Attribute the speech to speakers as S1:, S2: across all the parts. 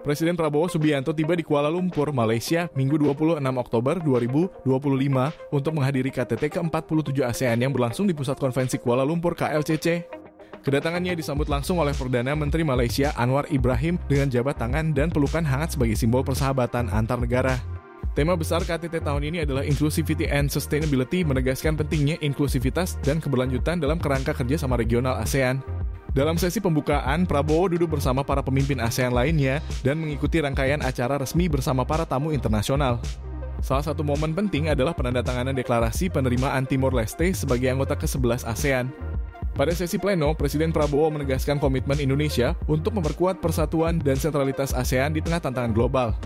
S1: Presiden Prabowo Subianto tiba di Kuala Lumpur, Malaysia, Minggu 26 Oktober 2025 untuk menghadiri KTT ke-47 ASEAN yang berlangsung di Pusat Konvensi Kuala Lumpur KLCC. Kedatangannya disambut langsung oleh Perdana Menteri Malaysia Anwar Ibrahim dengan jabat tangan dan pelukan hangat sebagai simbol persahabatan antar negara. Tema besar KTT tahun ini adalah Inclusivity and Sustainability, menegaskan pentingnya inklusivitas dan keberlanjutan dalam kerangka kerjasama regional ASEAN. Dalam sesi pembukaan, Prabowo duduk bersama para pemimpin ASEAN lainnya dan mengikuti rangkaian acara resmi bersama para tamu internasional. Salah satu momen penting adalah penandatanganan deklarasi penerimaan Timor Leste sebagai anggota ke-11 ASEAN. Pada sesi pleno, Presiden Prabowo menegaskan komitmen Indonesia untuk memperkuat persatuan dan sentralitas ASEAN di tengah tantangan global.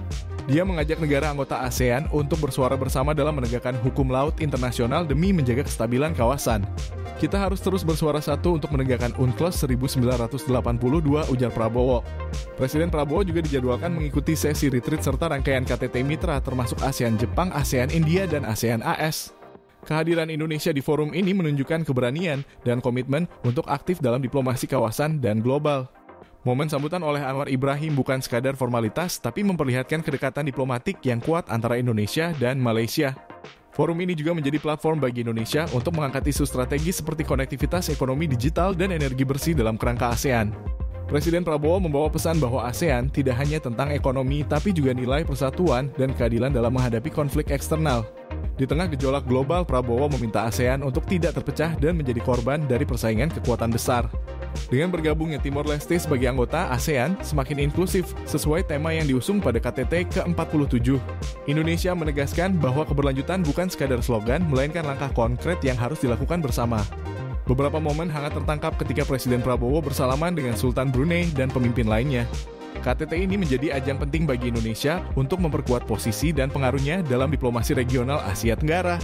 S1: Dia mengajak negara anggota ASEAN untuk bersuara bersama dalam menegakkan hukum laut internasional demi menjaga kestabilan kawasan. Kita harus terus bersuara satu untuk menegakkan UNCLOS 1982, ujar Prabowo. Presiden Prabowo juga dijadwalkan mengikuti sesi retreat serta rangkaian KTT Mitra termasuk ASEAN Jepang, ASEAN India, dan ASEAN AS. Kehadiran Indonesia di forum ini menunjukkan keberanian dan komitmen untuk aktif dalam diplomasi kawasan dan global. Momen sambutan oleh Anwar Ibrahim bukan sekadar formalitas, tapi memperlihatkan kedekatan diplomatik yang kuat antara Indonesia dan Malaysia. Forum ini juga menjadi platform bagi Indonesia untuk mengangkat isu strategis seperti konektivitas ekonomi digital dan energi bersih dalam kerangka ASEAN. Presiden Prabowo membawa pesan bahwa ASEAN tidak hanya tentang ekonomi, tapi juga nilai persatuan dan keadilan dalam menghadapi konflik eksternal. Di tengah gejolak global, Prabowo meminta ASEAN untuk tidak terpecah dan menjadi korban dari persaingan kekuatan besar. Dengan bergabungnya Timor Leste sebagai anggota, ASEAN semakin inklusif sesuai tema yang diusung pada KTT ke-47. Indonesia menegaskan bahwa keberlanjutan bukan sekadar slogan, melainkan langkah konkret yang harus dilakukan bersama. Beberapa momen hangat tertangkap ketika Presiden Prabowo bersalaman dengan Sultan Brunei dan pemimpin lainnya. KTT ini menjadi ajang penting bagi Indonesia untuk memperkuat posisi dan pengaruhnya dalam diplomasi regional Asia Tenggara.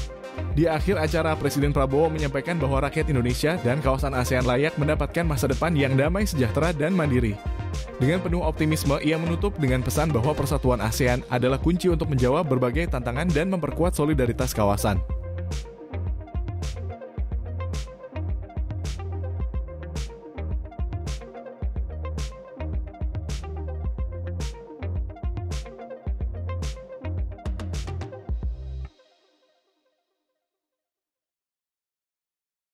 S1: Di akhir acara, Presiden Prabowo menyampaikan bahwa rakyat Indonesia dan kawasan ASEAN layak mendapatkan masa depan yang damai, sejahtera, dan mandiri. Dengan penuh optimisme, ia menutup dengan pesan bahwa persatuan ASEAN adalah kunci untuk menjawab berbagai tantangan dan memperkuat solidaritas kawasan.